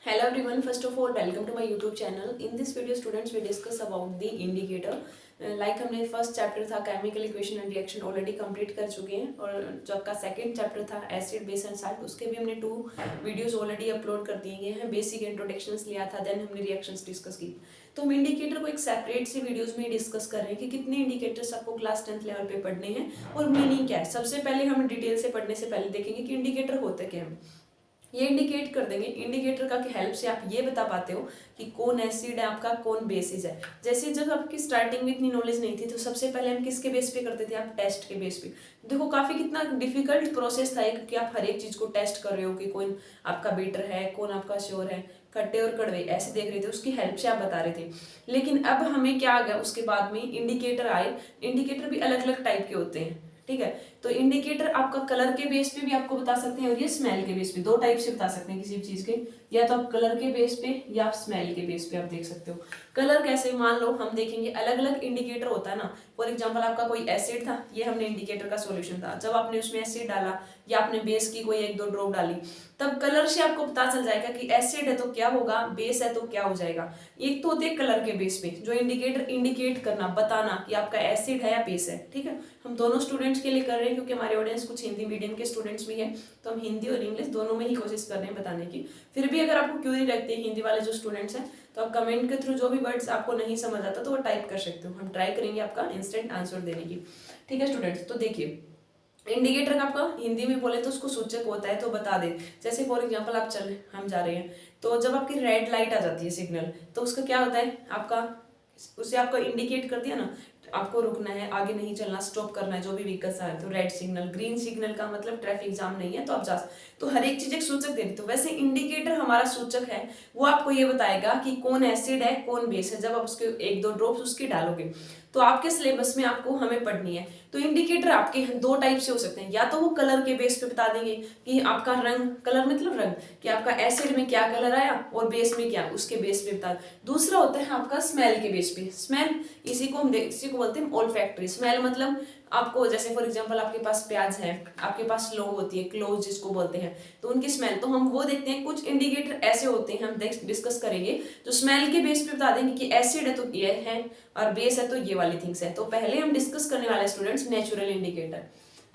Hello everyone, first of all welcome to my YouTube channel. In this video students we discuss about the indicator. Like हमने first chapter था chemical equation and reaction already complete कर चुके हैं और जो आपका second chapter था acid base and salt उसके भी हमने 2 वीडियोस ऑलरेडी अपलोड कर दिए गए हैं. बेसिक इंट्रोडक्शंस लिया था, देन हमने रिएक्शंस डिस्कस की. तो हम इंडिकेटर को एक सेपरेट सी वीडियोस में डिस्कस कर रहे हैं कि कितने इंडिकेटर्स आपको क्लास 10th लेवल पे पढ़ने हैं और मीनिंग क्या है. सबसे पहले हम डिटेल से पढ़ने से पहले देखेंगे कि इंडिकेटर होते क्या हैं. ये इंडिकेट कर देंगे. इंडिकेटर का हेल्प से आप ये बता पाते हो कि कौन एसिड है आपका, कौन बेसिस है. जैसे जब आपकी स्टार्टिंग में इतनी नॉलेज नहीं थी तो सबसे पहले हम किसके बेस पे करते थे, आप टेस्ट के बेस पे. देखो काफी कितना डिफिकल्ट प्रोसेस था क्योंकि आप हर एक चीज को टेस्ट कर रहे हो कि कौन आपका बेटर है, कौन आपका श्योर है, खट्टे और कड़वे ऐसे देख रहे थे, उसकी हेल्प से आप बता रहे थे. लेकिन अब हमें क्या आ गया, उसके बाद में इंडिकेटर आए. इंडिकेटर भी अलग अलग टाइप के होते हैं, ठीक है. तो इंडिकेटर आपका कलर के बेस पे भी आपको बता सकते हैं और ये स्मेल के बेस पे, दो टाइप से बता सकते हैं किसी भी चीज के. या तो आप कलर के बेस पे या आप स्मेल के बेस पे आप देख सकते हो. कलर कैसे, मान लो हम देखेंगे अलग अलग इंडिकेटर होता है ना. फॉर एग्जांपल आपका कोई एसिड था, ये हमने इंडिकेटर का सॉल्यूशन था. जब आपने उसमें एसिड डाला या आपने बेस की कोई 1-2 ड्रॉप डाली, तब कलर से आपको पता चल जाएगा कि एसिड है तो क्या होगा, बेस है तो क्या हो जाएगा. एक तो होते हैं कलर के बेस पे जो इंडिकेटर इंडिकेट करना, बताना कि आपका एसिड है या बेस है, ठीक है. हम दोनों स्टूडेंट्स के लिए कर रहे हैं क्योंकि हमारे ऑडियंस कुछ हिंदी मीडियम के स्टूडेंट्स भी हैं, तो हम हिंदी और इंग्लिश दोनों में ही कोशिश कर रहे हैं बताने की. फिर भी अगर आपको क्यूरी रखते हैं हिंदी वाले जो स्टूडेंट्स हैं तो आप कमेंट के थ्रू जो भी वर्ड्स आपको नहीं समझ आता तो वो टाइप कर सकते हो. हम ट्राई करेंगे आपका इंस्टेंट आंसर देने की, ठीक है स्टूडेंट्स. तो देखिए इंडिकेटर का आपका हिंदी में बोले तो उसको सूचक होता है, तो बता दे. जैसे फॉर एग्जांपल आप हम जा रहे हैं तो जब आपकी रेड लाइट आ जाती है सिग्नल, तो उसका क्या होता है, आपका उसे आपको इंडिकेट कर दिया ना, आपको रुकना है, आगे नहीं चलना, स्टॉप करना है जो भी व्हीकल्स आ रहे हैं. तो रेड सिग्नल, ग्रीन सिग्नल का मतलब ट्रैफिक जाम नहीं है तो आप जा. तो हर एक चीज एक सूचक दे दी. तो वैसे इंडिकेटर हमारा सूचक है, वो आपको ये बताएगा कि कौन एसिड है कौन बेस है. जब आप उसके 1-2 ड्रॉप्स उसके डालोगे तो आपके सिलेबस में आपको हमें पढ़नी है. तो इंडिकेटर आपके 2 टाइप से हो सकते हैं. या तो वो कलर के बेस पे बता देंगे कि आपका रंग, कलर मतलब रंग, कि आपका एसिड में क्या कलर आया और बेस में क्या, उसके बेस पे बता. दूसरा होता है आपका स्मेल के बेस पे. स्मेल इसी को बोलते हैं ओल्फैक्टरी. स्मेल मतलब आपको, जैसे फॉर एग्जांपल आपके पास प्याज है, आपके पास लौंग होती है, क्लोव जिसको बोलते हैं, तो उनकी स्मेल. तो हम वो देखते हैं. कुछ इंडिकेटर ऐसे होते हैं, हम डिस्कस करेंगे, जो स्मेल के बेस पे बता देंगे कि एसिड है तो ये है और बेस है तो ये वाली थिंग्स है. तो पहले हम डिस्कस करने वाले स्टूडेंट्स नेचुरल इंडिकेटर,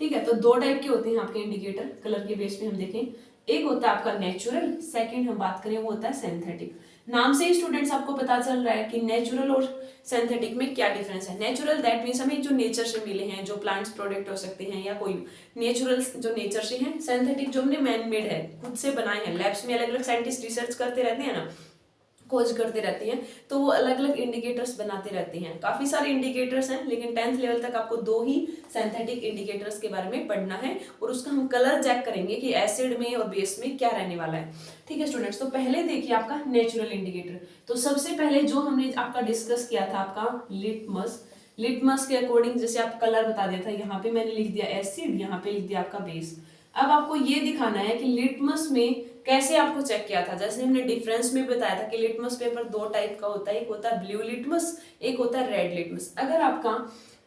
ठीक है. तो 2 टाइप के होते हैं आपके इंडिकेटर. कलर के बेस पे हम देखें, एक होता है आपका नेचुरल, सेकंड हम बात करें वो होता है सिंथेटिक. नाम से ही स्टूडेंट्स आपको पता चल रहा है कि नेचुरल और सिंथेटिक में क्या डिफरेंस है. नेचुरल दैट मीन्स हमें जो नेचर से मिले हैं, जो प्लांट्स प्रोडक्ट हो सकते हैं या कोई नेचुरल जो नेचर से हैं. सिंथेटिक जो हमने मैन मेड है, खुद से बनाए हैं, लैब्स में अलग अलग साइंटिस्ट रिसर्च करते रहते हैं ना, खोज करते रहती हैं, तो वो अलग अलग इंडिकेटर्स बनाते रहते हैं. काफी सारे इंडिकेटर्स हैं लेकिन 10th लेवल तक आपको 2 ही सिंथेटिक इंडिकेटर्स के बारे में पढ़ना है और उसका हम कलर चेक करेंगे कि एसिड में और बेस में क्या रहने वाला है, ठीक है स्टूडेंट्स. तो पहले देखिए आपका नेचुरल इंडिकेटर. तो सबसे पहले जो हमने आपका डिस्कस किया था आपका लिटमस. लिटमस के अकॉर्डिंग जैसे आप कलर बता दिया था, यहाँ पे मैंने लिख दिया एसिड, यहाँ पे लिख दिया आपका बेस. अब आपको ये दिखाना है कि लिटमस में कैसे आपको चेक किया था. जैसे हमने डिफरेंस में बताया था कि लिटमस पेपर 2 टाइप का होता है, एक होता है ब्लू लिटमस, एक होता है रेड लिटमस. अगर आपका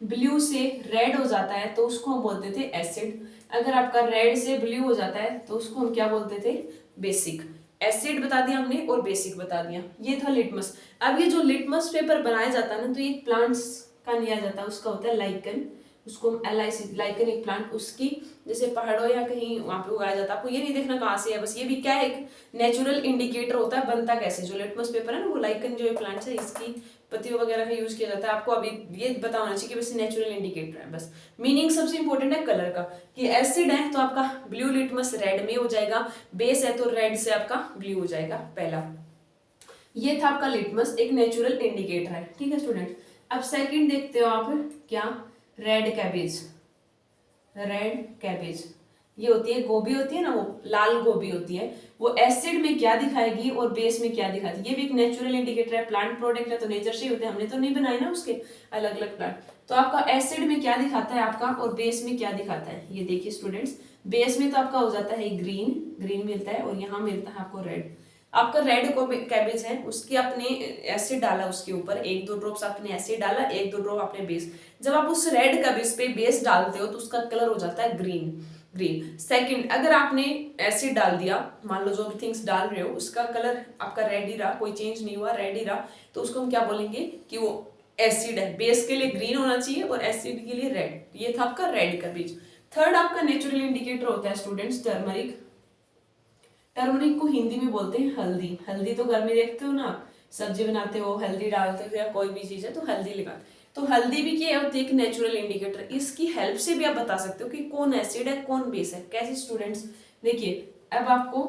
ब्लू से रेड हो जाता है तो उसको हम बोलते थे एसिड. अगर आपका रेड से ब्लू हो जाता है तो उसको हम क्या बोलते थे, बेसिक. एसिड बता दिया हमने और बेसिक बता दिया, ये था लिटमस. अब ये जो लिटमस पेपर बनाया जाता है ना, तो ये प्लांट्स का लिया जाता है, उसका होता है लाइकन. उसको हम लाइकन एक प्लांट, उसकी जैसे पहाड़ों या कहीं वहां पे उगाया जाता है. आपको ये नहीं देखना कहाँ से है, बस ये भी क्या है, एक नेचुरल इंडिकेटर होता है. बनता कैसे, जो लिटमस पेपर है ना, वो लाइकन जो प्लांट्स है इसकी पत्तियों वगैरह का यूज किया जाता है. आपको अभी ये पता होना चाहिए कि बस नेचुरल इंडिकेटर है. बस मीनिंग सबसे इंपॉर्टेंट है कलर का, कि एसिड है तो आपका ब्लू लिटमस रेड में हो जाएगा, बेस है तो रेड से आपका ब्लू हो जाएगा. पहला ये था आपका लिटमस, एक नेचुरल इंडिकेटर है, ठीक है स्टूडेंट. अब सेकंड देखते हो आप, क्या, रेड कैबेज. रेड कैबेज ये होती है, गोभी होती है ना, वो लाल गोभी होती है, वो एसिड में क्या दिखाएगी और बेस में क्या दिखाती है. ये भी एक नेचुरल इंडिकेटर है, प्लांट प्रोडक्ट है तो नेचर से ही होते हैं, हमने तो नहीं बनाए ना उसके अलग अलग प्लांट. तो आपका एसिड में क्या दिखाता है आपका और बेस में क्या दिखाता है, ये देखिए स्टूडेंट्स. बेस में तो आपका हो जाता है ग्रीन, ग्रीन मिलता है, और यहाँ मिलता है आपको रेड. आपका रेड कैबेज है, उसके आपने एसिड डाला, उसके ऊपर 1-2 ड्रॉप्स आपने एसिड डाला, 1-2 ड्रॉप आपने बेस. जब आप उस रेड कैबेज पे बेस डालते हो तो उसका कलर हो जाता है ग्रीन. ग्रीन। सेकंड, अगर आपने एसिड डाल दिया, मान लो जो भी थिंग्स डाल रहे हो उसका कलर आपका रेड ही रहा, कोई चेंज नहीं हुआ, रेड ही रहा, तो उसको हम क्या बोलेंगे कि वो एसिड है। बेस के लिए ग्रीन होना चाहिए और एसिड के लिए रेड। ये था आपका रेड का बीज। थर्ड आपका नेचुरल इंडिकेटर होता है स्टूडेंट्स टर्मरिक। टर्मरिक को हिंदी में बोलते हैं हल्दी। हल्दी तो घर में देखते हो ना, सब्जी बनाते हो हल्दी डालते हो या कोई भी चीज है तो हल्दी लगाते। तो हल्दी भी क्या होती है, एक नेचुरल इंडिकेटर। इसकी हेल्प से भी आप बता सकते हो कि कौन एसिड है कौन बेस है। कैसे स्टूडेंट्स, देखिए अब आपको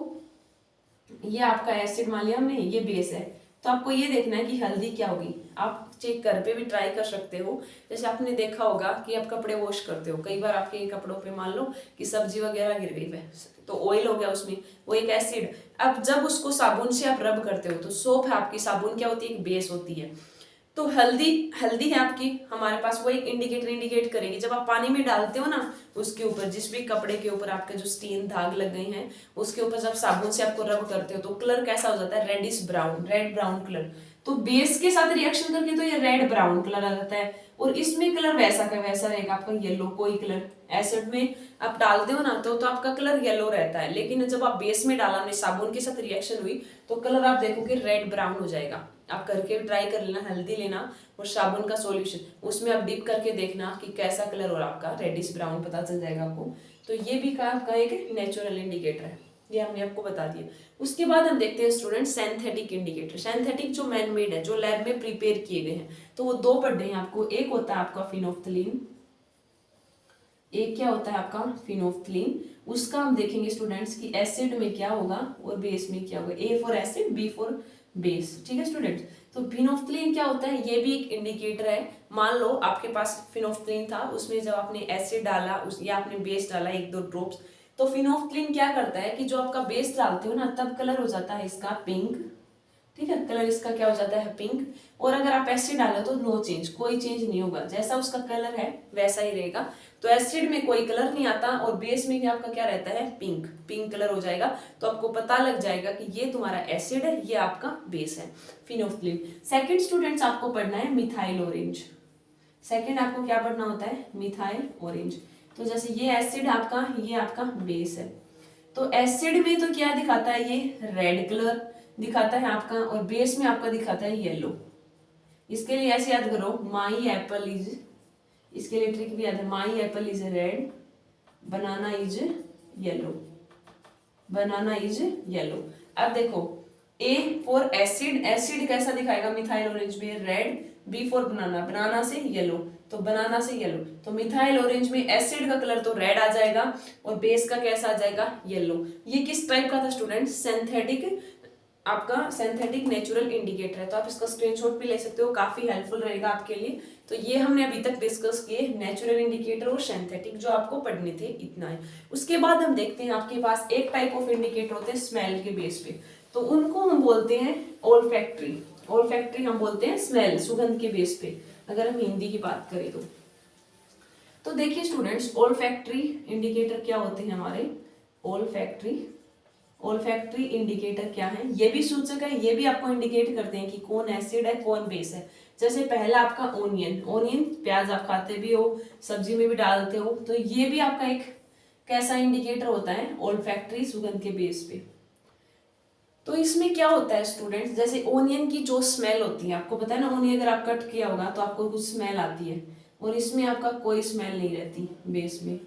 ये आपका एसिड मान लिया हमने, ये बेस है, तो आपको ये देखना है कि हल्दी क्या होगी। आप चेक घर पे भी ट्राई कर सकते हो। जैसे आपने देखा होगा कि आप कपड़े वॉश करते हो, कई बार आपके कपड़ों पे मान लो कि सब्जी वगैरह गिर गई है तो ऑयल हो गया उसमें, वो एक एसिड। अब जब उसको साबुन से आप रब करते हो तो सोप है आपकी, साबुन क्या होती है, एक बेस होती है। तो हल्दी, हल्दी है आपकी हमारे पास, वो एक इंडिकेटर इंडिकेट करेगी। जब आप पानी में डालते हो ना उसके ऊपर, जिस भी कपड़े के ऊपर आपके जो स्टेन दाग लग गए हैं उसके ऊपर जब साबुन से आपको रब करते हो तो कलर कैसा हो जाता है, reddish brown, red brown colour. तो बेस के साथ रिएक्शन करके तो ये रेड ब्राउन कलर आ जाता है, और इसमें कलर वैसा का वैसा रहेगा आपका येलो। कोई कलर एसिड में आप डालते हो ना तो आपका कलर येलो रहता है, लेकिन जब आप बेस में डाला ने साबुन के साथ रिएक्शन हुई तो कलर आप देखोगे रेड ब्राउन हो जाएगा। आप करके ट्राई कर लेना, हल्दी लेना और साबुन का सॉल्यूशन, उसमें आप डिप करके देखना कि कैसा कलर और आपका रेडिश ब्राउन पता चल जाएगा आपको। तो ये भी आपका एक नेचुरल इंडिकेटर है, ये हमने आपको बता दिया। उसके बाद हम देखते हैं स्टूडेंट सिंथेटिक इंडिकेटर। सिंथेटिक जो मैन मेड है, जो लैब में प्रिपेयर किए गए हैं, तो वो दो पढ़ रहे हैं आपको। एक होता है आपका फिनोफ्थलीन, एक क्या होता है आपका फिनोफ्थलीन। उसका हम देखेंगे स्टूडेंट्स कि एसिड में क्या होगा और बेस में क्या होगा। A for acid, B for base, ठीक है स्टूडेंट्स। तो फिनोफ्थलीन क्या होता है, ये भी एक इंडिकेटर है। मान लो आपके पास फिनोफ्थलीन था, उसमें जब आपने एसिड डाला या आपने बेस डाला एक दो ड्रॉप्स, तो फिनोफ्थलीन क्या करता है कि जो आपका बेस डालते हो ना तब कलर हो जाता है इसका पिंक, ठीक है, कलर इसका क्या हो जाता है पिंक। और अगर आप एसिड डालो तो नो चेंज, कोई चेंज नहीं होगा, जैसा उसका कलर है वैसा ही रहेगा। तो एसिड में कोई कलर नहीं आता और बेस में भी आपका क्या रहता है, पिंक, पिंक कलर हो जाएगा। तो आपको पता लग जाएगा कि ये तुम्हारा एसिड है, ये आपका बेस है, फिनोफ्थलीन। सेकंड स्टूडेंट्स आपको पढ़ना है मिथाइल ऑरेंज। सेकंड आपको क्या पढ़ना होता है, मिथाइल ऑरेंज। तो जैसे ये एसिड आपका, ये आपका बेस है, तो एसिड में तो क्या दिखाता है, ये रेड कलर दिखाता है आपका, और बेस में आपका दिखाता है येलो। इसके लिए ऐसे याद करो, माई एप्पल इज, इसके लिए ट्रिक भी याद है, माई Apple is red, banana is yellow, banana is yellow. अब देखो ए फॉर एसिड, एसिड कैसा दिखाएगा मिथाइल ऑरेंज में, रेड। बी फॉर बनाना, बनाना से येलो, तो बनाना से येलो। तो मिथाइल ऑरेंज में एसिड का कलर तो रेड आ जाएगा और बेस का कैसा आ जाएगा, येलो। ये किस टाइप का था स्टूडेंट, सिंथेटिक, आपका सिंथेटिक नेचुरल इंडिकेटर है। तो आप इसका स्क्रीनशॉट भी ले सकते हो, काफी हेल्पफुल रहेगा आपके लिए। तो ये हमने अभी तक डिस्कस किए नेचुरल इंडिकेटर और सिंथेटिक, जो आपको पढ़ने थे, इतना है। उसके बाद हम देखते हैं आपके पास एक टाइप ऑफ इंडिकेटर होते हैं स्मेल के बेस पे, तो उनको हम बोलते हैं ओल्फैक्टरी। ओल्फैक्टरी हम बोलते हैं स्मेल, सुगंध के बेस पे, अगर हम हिंदी की बात करें तो देखिए स्टूडेंट्स, ओल्फैक्टरी इंडिकेटर क्या होते हैं हमारे, ओल्फैक्टरी इंडिकेटर क्या है, ये भी सूचक है, ये भी आपको इंडिकेट करते हैं कि कौन एसिड है कौन बेस है। जैसे पहला आपका ओनियन, ओनियन प्याज आप खाते भी हो, सब्जी में भी डालते हो, तो ये भी आपका एक कैसा इंडिकेटर होता है, ओल्फैक्टरी, सुगंध के बेस पे। तो इसमें क्या होता है स्टूडेंट्स, जैसे ओनियन की जो स्मेल होती है, आपको पता है ना, ओनियन अगर आप कट किया होगा तो आपको कुछ स्मेल आती है, और इसमें आपका कोई स्मेल नहीं रहती बेस में।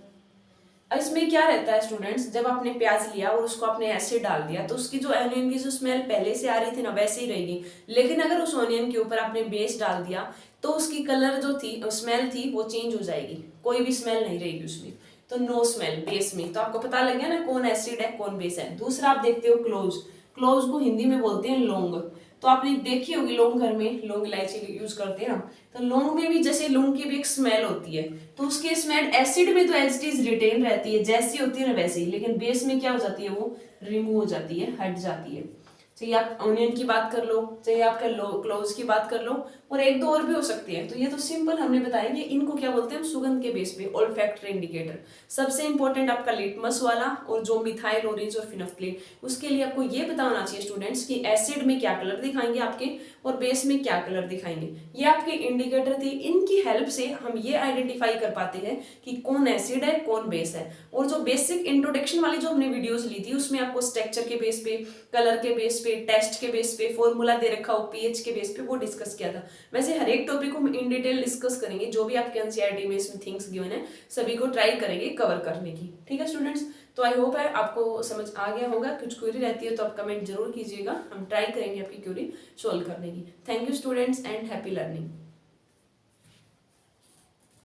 इसमें क्या रहता है स्टूडेंट्स, जब आपने प्याज लिया और उसको आपने एसिड डाल दिया तो उसकी जो ओनियन की जो स्मेल पहले से आ रही थी ना वैसे ही रहेगी, लेकिन अगर उस ओनियन के ऊपर आपने बेस डाल दिया तो उसकी कलर जो थी, स्मेल थी, वो चेंज हो जाएगी, कोई भी स्मेल नहीं रहेगी उसमें। तो नो स्मेल बेस में, तो आपको पता लग गया ना कौन एसिड है कौन बेस है। दूसरा आप देखते हो क्लोज, क्लोज को हिंदी में बोलते हैं लौंग। तो आपने देखी होगी लौंग, घर में लौंग इलायची यूज करते हैं हम, तो लौंग में भी जैसे लौंग की भी एक स्मेल होती है, तो उसकी स्मेल एसिड में तो एज इट इज रिटेन रहती है, जैसी होती है ना वैसे ही, लेकिन बेस में क्या हो जाती है, वो रिमूव हो जाती है, हट जाती है। चाहे आप ऑनियन की बात कर लो, चाहे आप क्लोव्स की बात कर लो, और एक दो और भी हो सकती है। तो ये तो सिंपल हमने बताया कि इनको क्या बोलते हैं हम, सुगंध के बेस पे ओल्फैक्टरी इंडिकेटर। सबसे इंपॉर्टेंट आपका लिटमस वाला और जो मिथाइल ऑरेंज और फिनोल्फ्थालीन, उसके लिए आपको ये पता होना चाहिए स्टूडेंट्स कि एसिड में क्या कलर दिखाएंगे आपके और बेस में क्या कलर दिखाएंगे। ये आपके इंडिकेटर थी, इनकी हेल्प से हम ये आइडेंटिफाई कर पाते हैं कि कौन एसिड है कौन बेस है। और जो बेसिक इंट्रोडक्शन वाली जो हमने वीडियोस ली थी उसमें आपको स्ट्रक्चर के बेस पे, कलर के बेस पे, टेस्ट के बेस पे, फॉर्मूला दे रखा हो पीएच के बेस पे, वो डिस्कस किया था। वैसे हर एक टॉपिक को हम इन डिटेल डिस्कस करेंगे, जो भी आपके एनसीईआरटी में इसमें थिंग्स गिवन है सभी को ट्राई करेंगे कवर करने की। ठीक है स्टूडेंट्स, तो आई होप है आपको समझ आ गया होगा। कुछ क्वेरी रहती है तो आप कमेंट जरूर कीजिएगा, हम ट्राई करेंगे आपकी क्वेरी सोल्व करने की। Thank you students and happy learning.